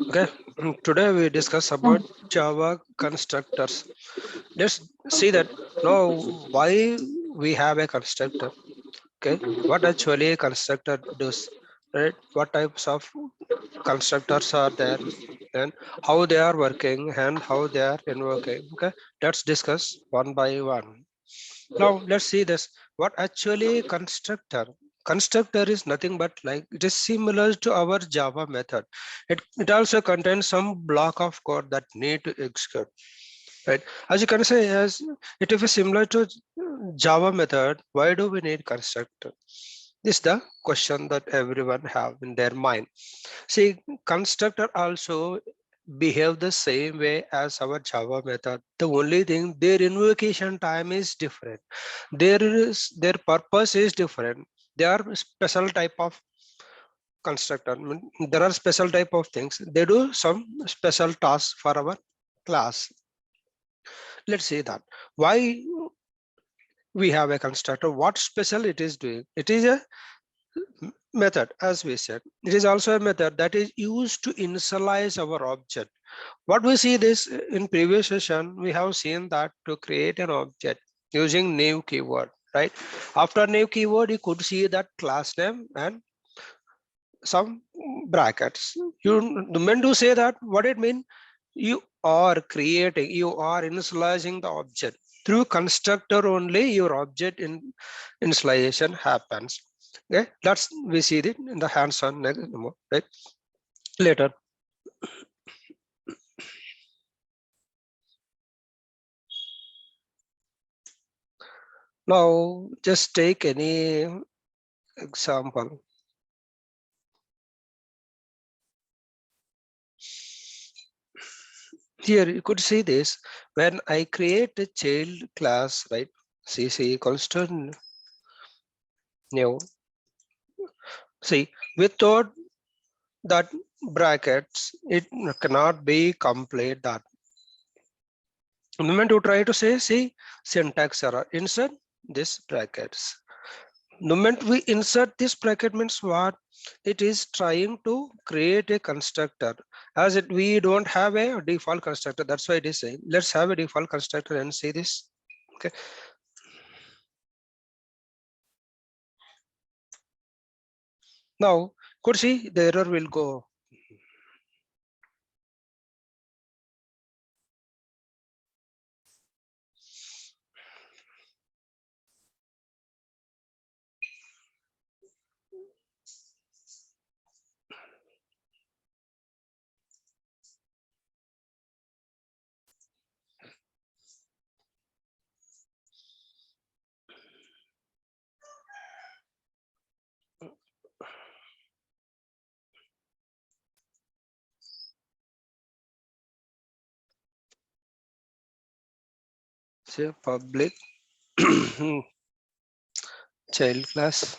Okay, today we discuss about Java constructors. Let's see that now why we have a constructor. Okay, what actually a constructor does, right? What types of constructors are there, and how they are working and how they are invoking. Okay, let's discuss one by one. Now let's see this. What actually constructor? Constructor is nothing but like it is similar to our Java method. It also contains some block of code that need to execute. Right. As you can say, as it is similar to Java method, why do we need constructor? This is the question that everyone have in their mind. See, constructor also behave the same way as our Java method. The only thing their invocation time is different. Their purpose is different. They are special type of constructor. There are special type of things. They do some special tasks for our class. Let's see that. Why we have a constructor? What special it is doing? It is a method, as we said. It is also a method that is used to initialize our object. What we see this in previous session, we have seen that to create an object using new keyword, right? After new keyword, you could see that class name and some brackets. You meant to say that what it means, you are creating, you are initializing the object through constructor only. Your object in initialization happens. Okay, that's we see it in the hands-on demo, right? Later. Now just take any example. Here you could see this when I create a child class, right? CC equals to new. See, without that brackets, it cannot be complete that. The moment you try to say, see, syntax error, insert this brackets. The moment we insert this bracket means what? It is trying to create a constructor. As it we don't have a default constructor, that's why it is saying let's have a default constructor and see this. Okay. Now could see the error will go. Say public child class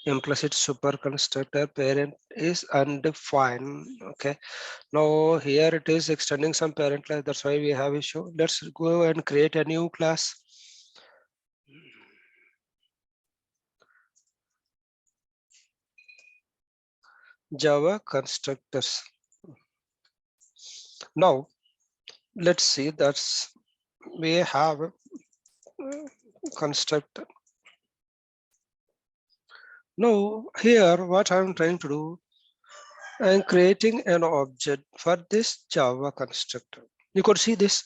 implicit super constructor parent is undefined. Okay, now here it is extending some parent class, that's why we have issue. Let's go and create a new class. Java constructors. Now let's see that's we have a constructor. Now here what I'm trying to do, I'm creating an object for this Java constructor. You could see this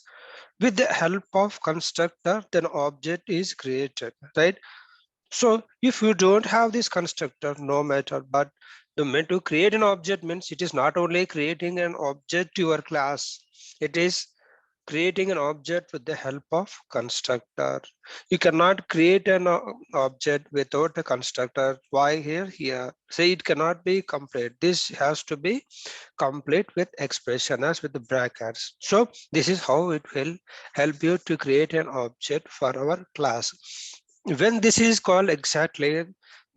with the help of constructor, then object is created, right? So if you don't have this constructor, no matter, but the meant to create an object means it is not only creating an object to your class, it is creating an object with the help of constructor. You cannot create an object without a constructor. Why here? Here, say it cannot be complete. This has to be complete with expression as with the brackets. So this is how it will help you to create an object for our class. When this is called exactly,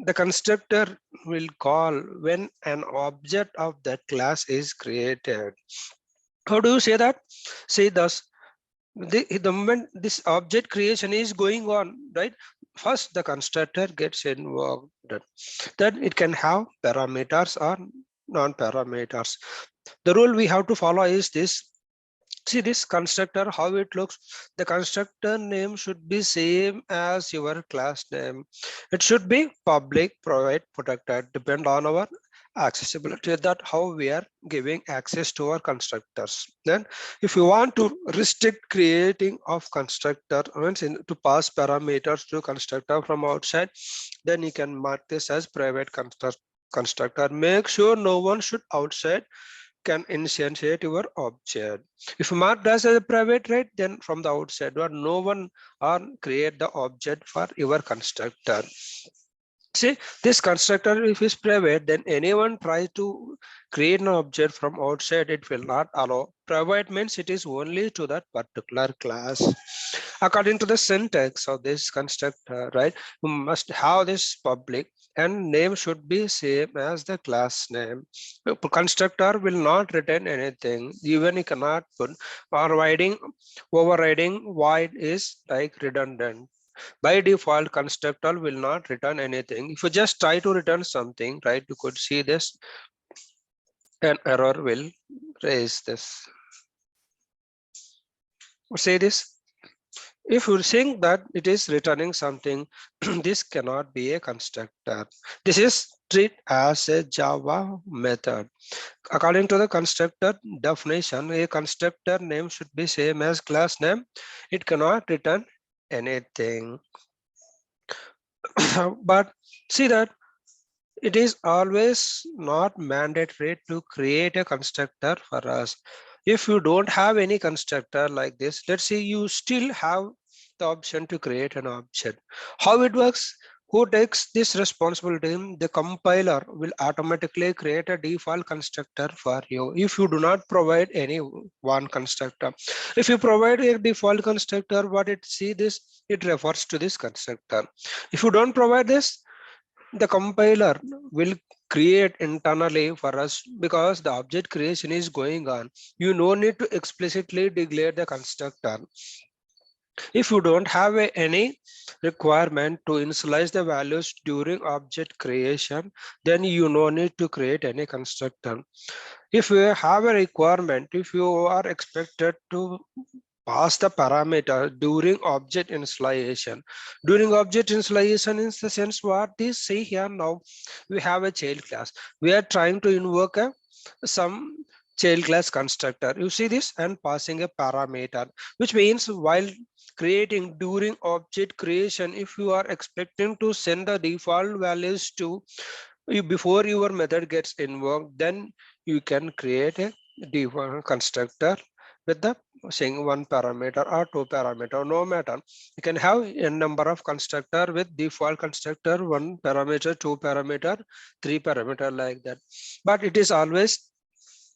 the constructor will call when an object of that class is created. How do you say that? Say thus, the moment this object creation is going on, right? First, the constructor gets invoked. Then it can have parameters or non-parameters. The rule we have to follow is this. See this constructor, how it looks. The constructor name should be same as your class name. It should be public, private, protected, depend on our accessibility, that how we are giving access to our constructors. Then if you want to restrict creating of constructor, means to pass parameters to constructor from outside, then you can mark this as private constructor. Make sure no one should outside can instantiate your object. If marked as a private, right, then from the outside, or no one or create the object for your constructor. See, this constructor, if it's private, then anyone try to create an object from outside, it will not allow. Private means it is only to that particular class. According to the syntax of this constructor, right, you must have this public and name should be same as the class name. Constructor will not return anything, even you cannot put overriding void is like redundant. By default, constructor will not return anything. If you just try to return something, right, you could see this, an error will raise this. Say this. If you think that it is returning something, this cannot be a constructor. This is treated as a Java method. According to the constructor definition, a constructor name should be same as class name. It cannot return anything. But see that it is always not mandatory to create a constructor for us. If you don't have any constructor like this, let's say you still have the option to create an object. How it works? Who takes this responsibility? The compiler will automatically create a default constructor for you if you do not provide any one constructor. If you provide a default constructor, what it see this, it refers to this constructor. If you don't provide this, the compiler will create internally for us, because the object creation is going on. You no need to explicitly declare the constructor. If you don't have any requirement to initialize the values during object creation, then you no need to create any constructor. If you have a requirement, if you are expected to pass the parameter during object initialization. During object initialization, in the sense what is say here now, we have a child class. We are trying to invoke some child class constructor. You see this, and passing a parameter, which means while creating during object creation, if you are expecting to send the default values to you before your method gets invoked, then you can create a default constructor with the saying one parameter or two parameter, no matter. You can have a number of constructor with default constructor, one parameter, two parameter, three parameter, like that. But it is always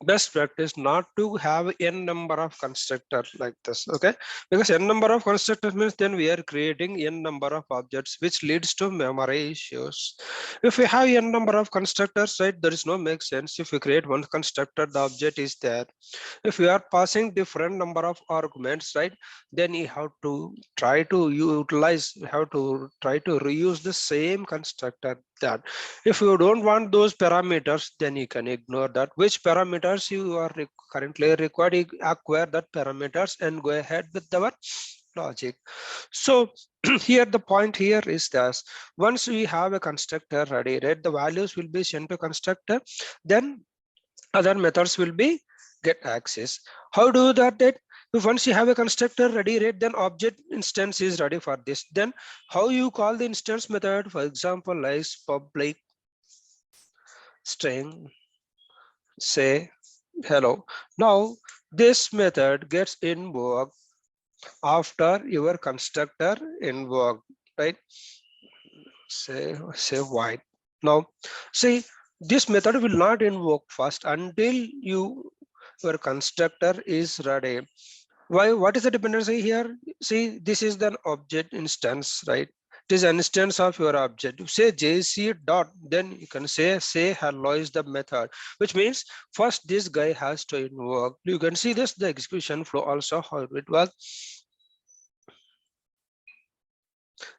best practice not to have n number of constructors like this, okay? Because n number of constructors means then we are creating n number of objects, which leads to memory issues. If we have n number of constructors, right, there is no make sense. If we create one constructor, the object is there. If you are passing different number of arguments, right, then you have to try to utilize, you have to try to reuse the same constructor. That if you don't want those parameters, then you can ignore that. Which parameters you are currently required, you acquire that parameters and go ahead with our logic. So here the point here is this: once we have a constructor ready, right, the values will be sent to constructor, then other methods will be get access. How do that? If once you have a constructor ready, right, then object instance is ready for this. Then how you call the instance method? For example, like public string say hello. Now this method gets invoked after your constructor invoked, right? Say white. Now see, this method will not invoke first until your constructor is ready. Why? What is the dependency here? See, this is the object instance, right? It is an instance of your object. You say JC dot, then you can say hello is the method, which means first this guy has to invoke. You can see this, the execution flow also how it works.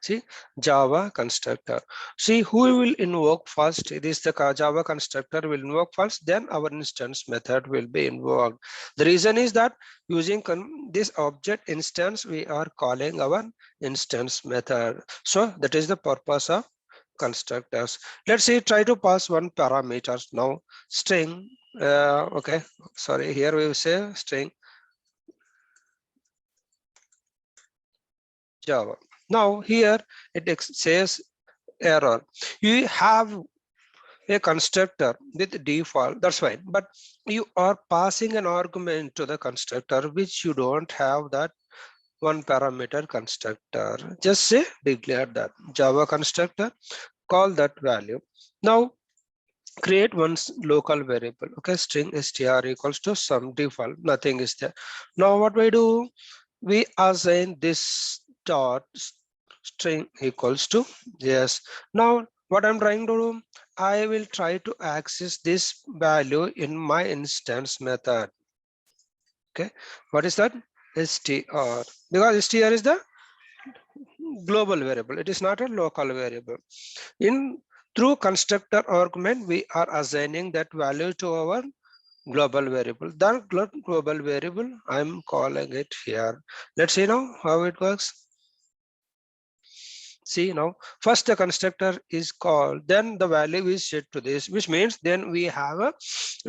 See, Java constructor. See, who will invoke first? It is the Java constructor will invoke first, then our instance method will be invoked. The reason is that using this object instance, we are calling our instance method. So that is the purpose of constructors. Let's say try to pass one parameters now. String. Okay, sorry. Here we will say string Java. Now here it says error. You have a constructor with default, that's fine, but you are passing an argument to the constructor which you don't have that one parameter constructor. Just say declare that Java constructor, call that value. Now create one local variable. Okay, string str equals to some default, nothing is there. Now what we do, we assign this dot string equals to yes. Now what I'm trying to do, I will try to access this value in my instance method. Okay, what is that? Str, because str is the global variable, it is not a local variable. In through constructor argument, we are assigning that value to our global variable. That global variable, I'm calling it here. Let's see now how it works. See now, first the constructor is called, then the value is set to this, which means then we have a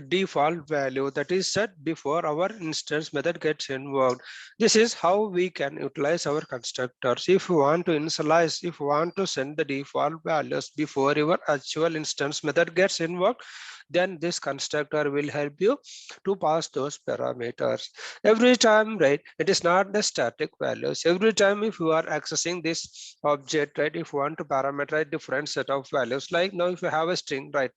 default value that is set before our instance method gets invoked. This is how we can utilize our constructors. If you want to initialize, if you want to send the default values before your actual instance method gets invoked, then this constructor will help you to pass those parameters. Every time, right, it is not the static values. Every time if you are accessing this object, right, if you want to parameterize different set of values, like now if you have a string right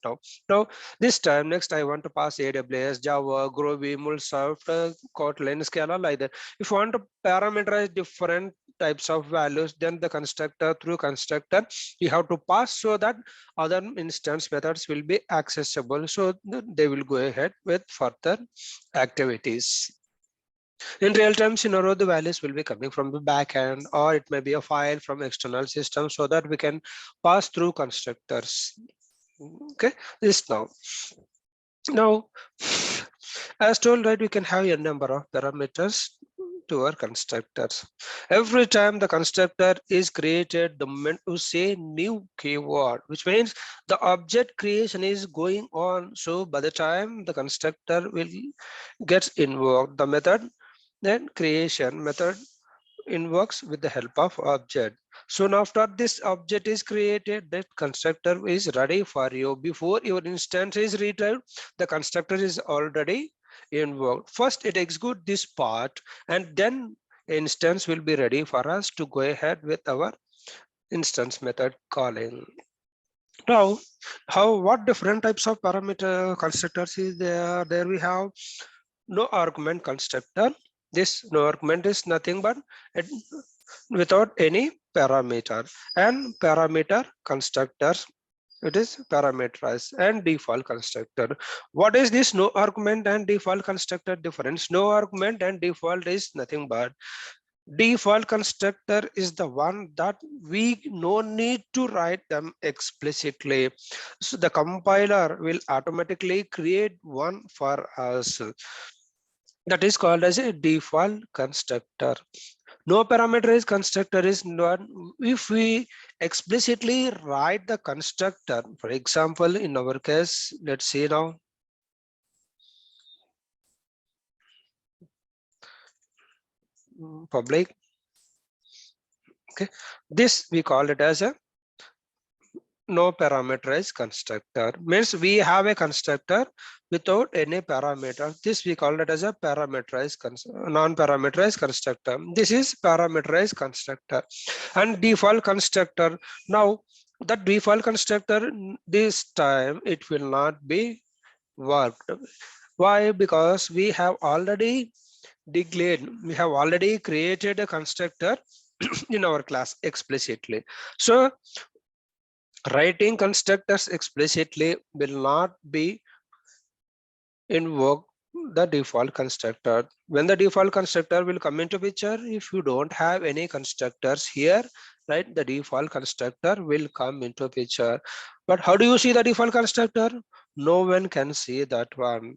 now this time next I want to pass AWS, Java, Groovy, MuleSoft, Kotlin, Scala, like that. If you want to parameterize different types of values, then the constructor, through constructor you have to pass so that other instance methods will be accessible, so they will go ahead with further activities. In real-time scenario, the values will be coming from the backend, or it may be a file from external system, so that we can pass through constructors. Okay, this now as told, right, we can have a number of parameters to our constructors. Every time the constructor is created, the moment you say new keyword, which means the object creation is going on. So by the time the constructor will gets invoked, the method then creation method invokes with the help of object. Soon after this object is created, that constructor is ready for you. Before your instance is retrieved, the constructor is already invoked. First it executes this part, and then instance will be ready for us to go ahead with our instance method calling. Now, what different types of parameter constructors is there? There we have no argument constructor. This no argument is nothing but it, without any parameter, and parameter constructors, it is parameterized, and default constructor. What is this no argument and default constructor difference? No argument and default is nothing but default constructor is the one that we no need to write them explicitly. So the compiler will automatically create one for us. That is called as a default constructor. No parameterized constructor is not if we explicitly write the constructor. For example, in our case, let's see now. Public. Okay, this we call it as a no parameterized constructor. Means we have a constructor without any parameter. This we call it as a parameterized non-parameterized constructor. This is parameterized constructor. And default constructor. Now the default constructor, this time it will not be worked. Why? Because we have already declared, we have already created a constructor in our class explicitly. So writing constructors explicitly will not be invoke the default constructor. When the default constructor will come into picture, if you don't have any constructors here, right? The default constructor will come into picture. But how do you see the default constructor? No one can see that one.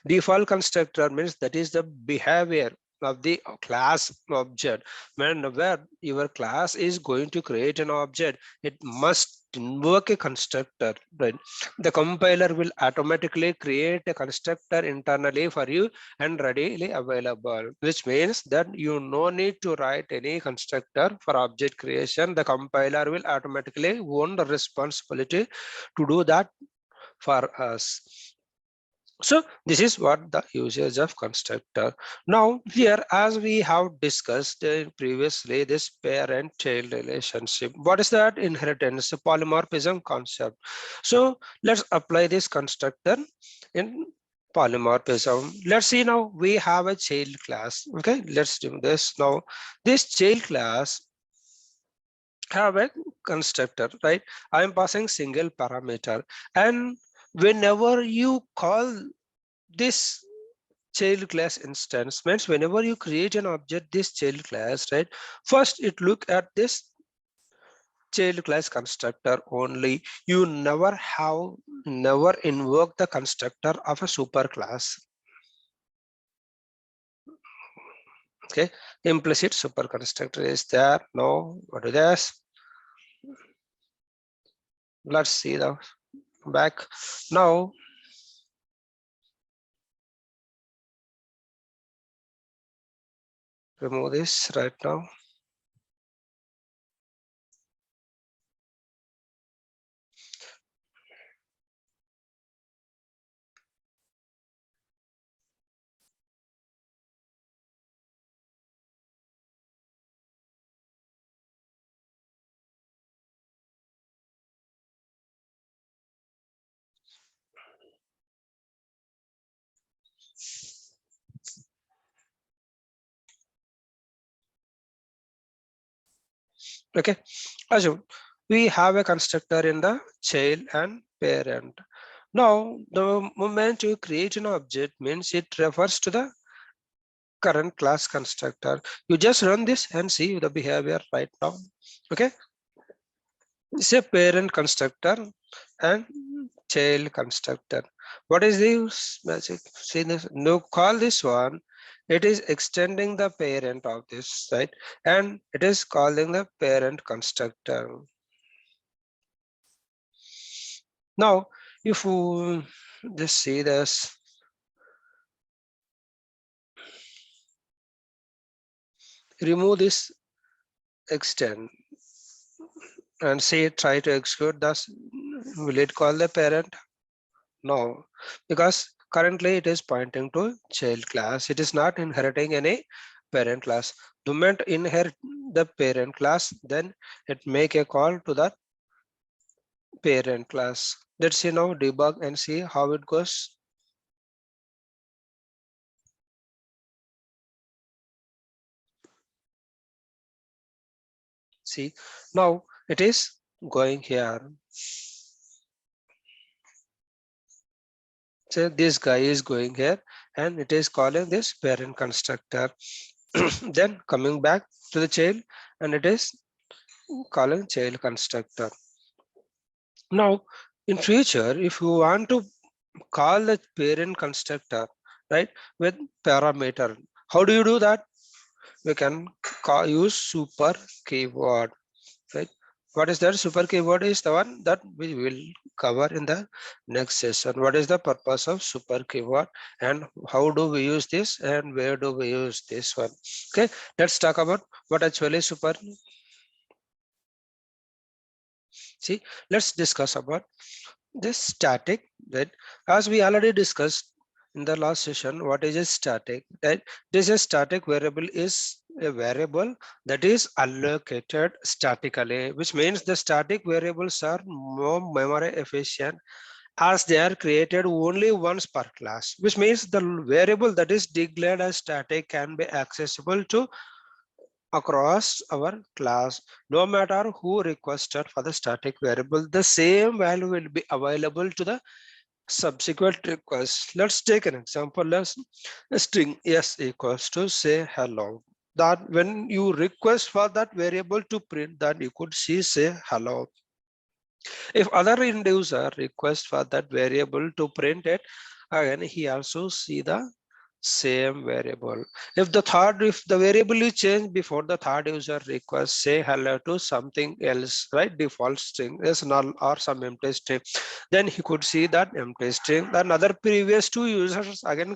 Default constructor means that is the behavior of the class object. Where your class is going to create an object, it must invoke a constructor, right? The compiler will automatically create a constructor internally for you and readily available, which means that you no need to write any constructor for object creation. The compiler will automatically own the responsibility to do that for us. So this is what the usage of constructor. Now here, as we have discussed previously, this parent-child relationship. What is that? Inheritance, polymorphism concept. So let's apply this constructor in polymorphism. Let's see now we have a child class. Okay, let's do this now. This child class have a constructor, right? I am passing single parameter, and whenever you call this child class instance, means whenever you create an object, this child class, right? First, it look at this child class constructor only. You never invoke the constructor of a super class. Okay, implicit super constructor is there. No, what is this? Let's see the back now. Remove this right now. Okay, assume we have a constructor in the child and parent. Now, the moment you create an object means it refers to the current class constructor. You just run this and see the behavior right now. Okay, it's a parent constructor and child constructor. What is this magic? See this? No, call this one. It is extending the parent of this, right? And it is calling the parent constructor. Now, if you just see this, remove this extend and say try to execute this, will it call the parent? No, because currently it is pointing to child class. It is not inheriting any parent class. The moment inherit the parent class, then it make a call to the parent class. Let's see now debug and see how it goes. See, now it is going here. So this guy is going here and it is calling this parent constructor. Then coming back to the child and it is calling child constructor. Now in future, if you want to call the parent constructor, right, with parameter, how do you do that? We can use super keyword, right? What is that? Super keyword is the one that we will cover in the next session. What is the purpose of super keyword and how do we use this and where do we use this one? Okay, let's talk about what actually super. See, let's discuss about this static, right? As we already discussed in the last session, what is a static, right? This is static variable is a variable that is allocated statically, which means the static variables are more memory efficient as they are created only once per class, which means the variable that is declared as static can be accessible to across our class. No matter who requested for the static variable, the same value will be available to the subsequent request. Let's take an example. Let's string s equals to say hello. that when you request for that variable to print, that you could see say hello. If other end user request for that variable to print it, again he also see the same variable. If the variable you change before the third user request say hello to something else, right? Default string is null or some empty string, then he could see that empty string. Then other previous two users again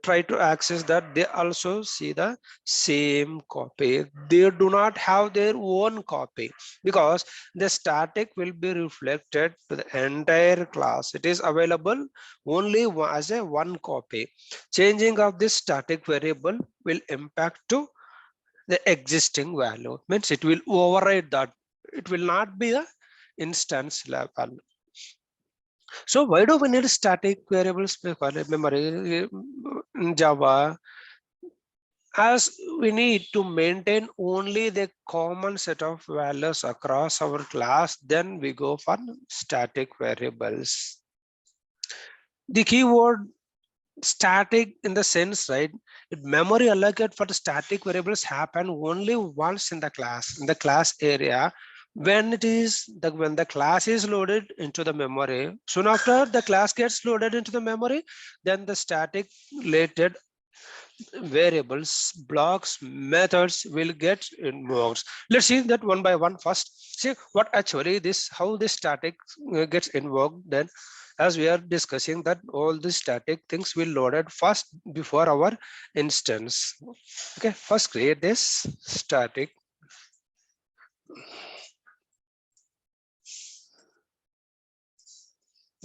try to access that, they also see the same copy. They do not have their own copy because the static will be reflected to the entire class. It is available only as a one copy. Changing of this static variable will impact to the existing value, means it will override that. It will not be a instance level. So why do we need static variables memory in Java? As we need to maintain only the common set of values across our class, then we go for static variables. The keyword static in the sense, right? Memory allocate for the static variables happen only once in the class area. When the class is loaded into the memory, soon after the class gets loaded into the memory, then the static related variables, blocks, methods will get invoked. Let's see that one by one first. See what actually how this static gets invoked. Then as we are discussing that all the static things will loaded first before our instance. Okay, first create this static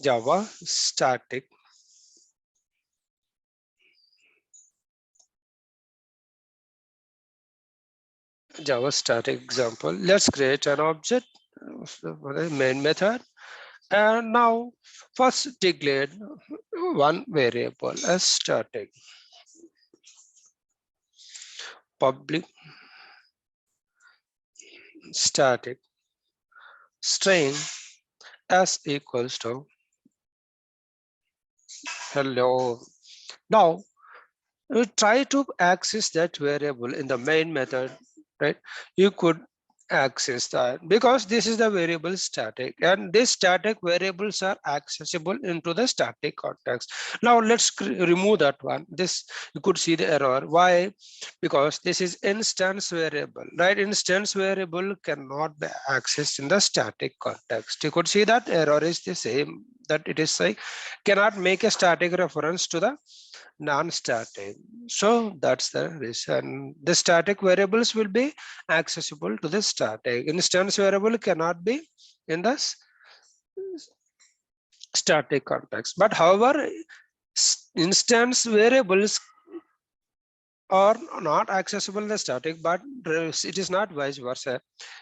Java static example. Let's create an object, main method. And now first declare one variable as static public static string s equals to hello. Now we try to access that variable in the main method, right? You could access that because this is the variable static, and these static variables are accessible into the static context. Now let's remove that one. This you could see the error. Why? Because this is instance variable, right? Instance variable cannot be accessed in the static context. You could see that error is the same, that it is like cannot make a static reference to the non-static. So that's the reason. The static variables will be accessible to the static. Instance variable cannot be in the static context. But however, instance variables are not accessible in the static, but it is not vice versa.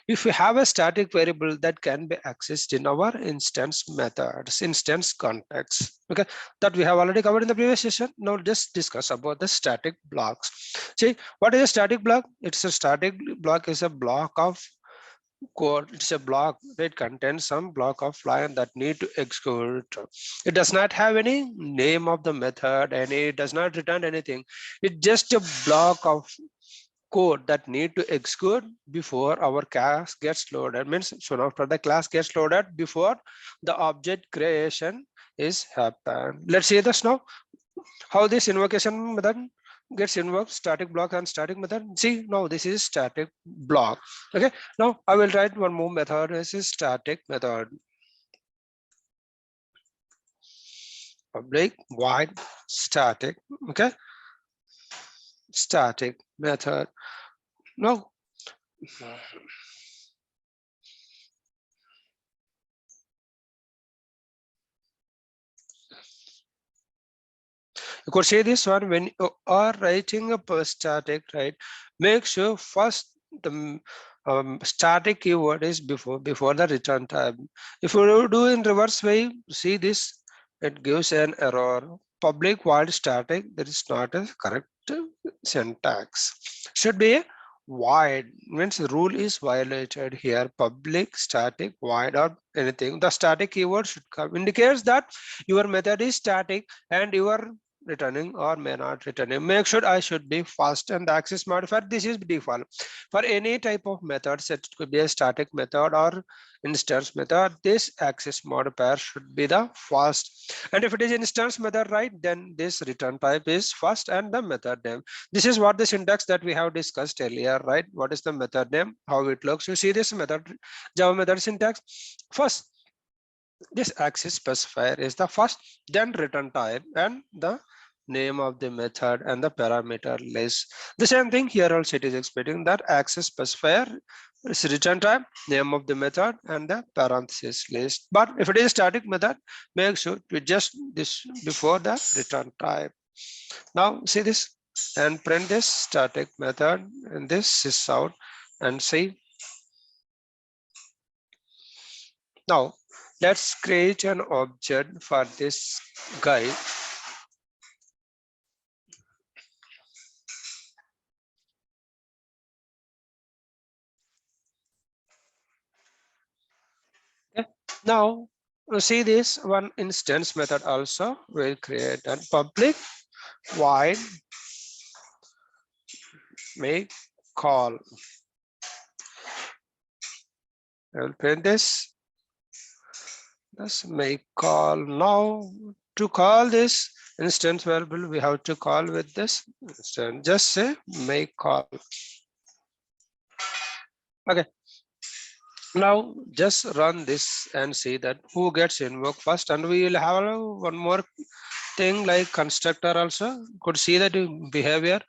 If we have a static variable that can be accessed in our instance methods, instance context, okay, that we have already covered in the previous session. Now just discuss about the static blocks. See, what is a static block? It's a static block is a block of code. It's a block that contains some block of line that need to execute. It does not have any name of the method and it does not return anything. It's just a block of code that need to execute before our class gets loaded. Means soon after the class gets loaded, before the object creation is happen. Let's see this now. How this invocation method gets invoked, static block and static method. See, now this is static block. Okay, now I will write one more method. This is static method. Public void static. Okay, static method. Now you could say this one when you are writing a static, right? Make sure first the static keyword is before the return type. If you do in reverse way, see this, it gives an error. Public void static, that is not a correct syntax. Should be a void, means the rule is violated here. Public static void or anything. The static keyword should come, indicates that your method is static and your returning or may not returning. Make sure I should be fast, and the access modifier, this is default for any type of methods. It could be a static method or instance method. This access modifier should be the fast, and if it is instance method, right, then this return type is fast and the method name. This is what the syntax that we have discussed earlier, right? What is the method name, how it looks. You see this method, Java method syntax. First, this access specifier is the first, then return type and the name of the method and the parameter list. The same thing here also, it is expecting that access specifier is return type, name of the method and the parenthesis list. But if it is a static method, make sure to just this before the return type. Now see this and print this static method, and this is out, and see. Now let's create an object for this guy. Okay. Now you see this one instance method also will create a public void make call. I will print this. Let's make call. Now to call this instance variable, we have to call with this instance. Just say make call. Okay. Now just run this and see that who gets invoked first, and we will have one more thing like constructor also. Could see that behavior,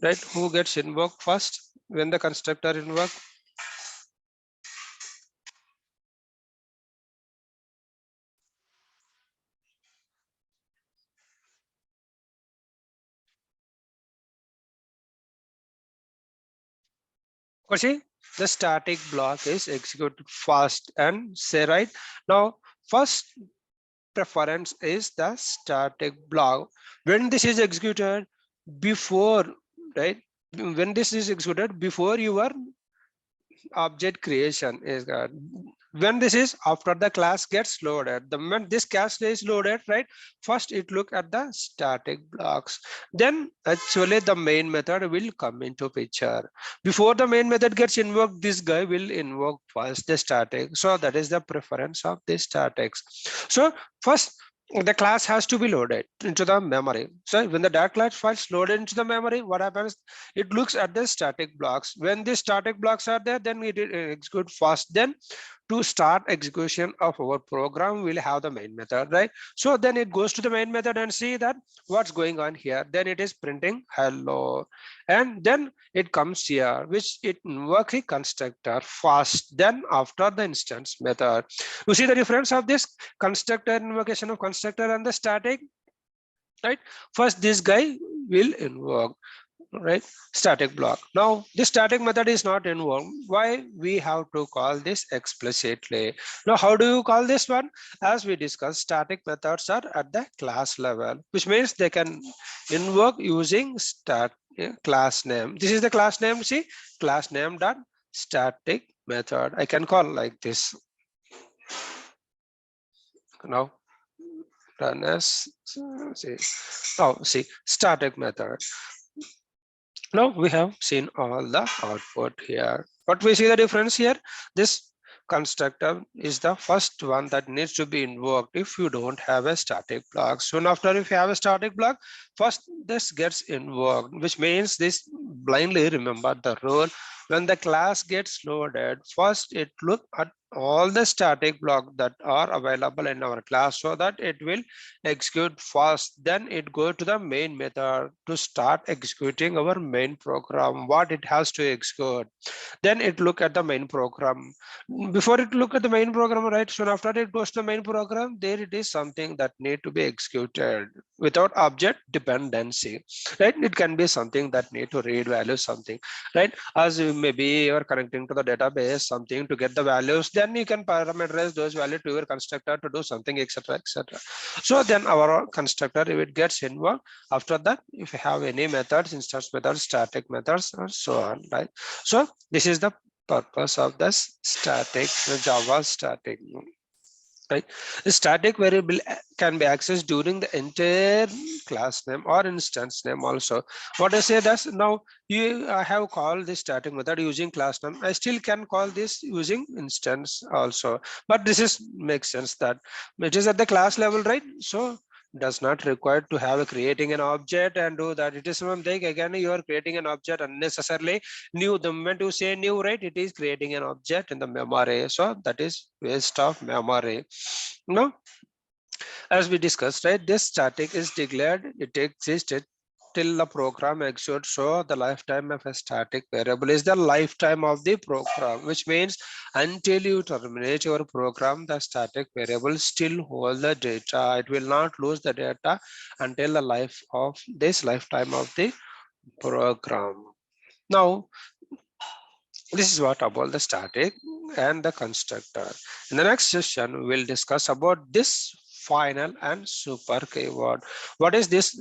right? Who gets invoked first when the constructor invoke. See, the static block is executed fast and say right now first preference is the static block. When this is executed before, right, when this is executed before your object creation is when this is after the class gets loaded, the moment this class is loaded, right, first it look at the static blocks, then actually the main method will come into picture. Before the main method gets invoked, this guy will invoke first the static. So that is the preference of the statics. So first the class has to be loaded into the memory. So when the data class files loaded into the memory, what happens, it looks at the static blocks. When the static blocks are there, then it execute fast. Then to start execution of our program, we'll have the main method, right? So then it goes to the main method and see that what's going on here. Then it is printing hello, and then it comes here, which it invoke a constructor fast. Then after the instance method, you see the difference of this constructor invocation of constructor and the static, right? First this guy will invoke, right, static block. Now this static method is not invoked. Why? We have to call this explicitly. Now how do you call this one? As we discussed, static methods are at the class level, which means they can invoke using class name. This is the class name. See, class name dot static method. I can call like this. Now run as see. Now see static method. Now we have seen all the output here. But we see the difference here. This constructor is the first one that needs to be invoked if you don't have a static block. Soon after, if you have a static block, first this gets invoked, which means this blindly remember the rule. When the class gets loaded, first it look at all the static blocks that are available in our class so that it will execute fast. Then it go to the main method to start executing our main program, what it has to execute. Then it look at the main program. Before it look at the main program, right, soon after it goes to the main program, there it is something that need to be executed without object dependency, right? It can be something that need to read values, something, right? As maybe you're connecting to the database, something to get the values, then you can parameterize those values to your constructor to do something, etc., etc. So then our constructor, if it gets invoked, after that, if you have any methods, instance methods, static methods, or so on, right? So this is the purpose of this static Java static. right? The static variable can be accessed during the entire class name or instance name also. What I say that's now you I have called this static method using class name. I still can call this using instance also, but this is makes sense that it is at the class level, right? So does not require to have a creating an object and do that. It is something again you are creating an object unnecessarily new. The moment you say new, right, it is creating an object in the memory, so that is waste of memory. No, as we discussed, right, this static is declared, it existed till the program executes. So the lifetime of a static variable is the lifetime of the program, which means until you terminate your program, the static variable still hold the data. It will not lose the data until the life of this lifetime of the program. Now, this is what about the static and the constructor. In the next session, we'll discuss about this final and super keyword. What is this?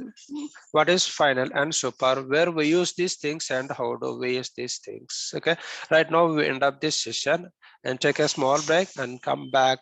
What is final and super? Where we use these things and how do we use these things? Okay. Right now we end up this session and take a small break and come back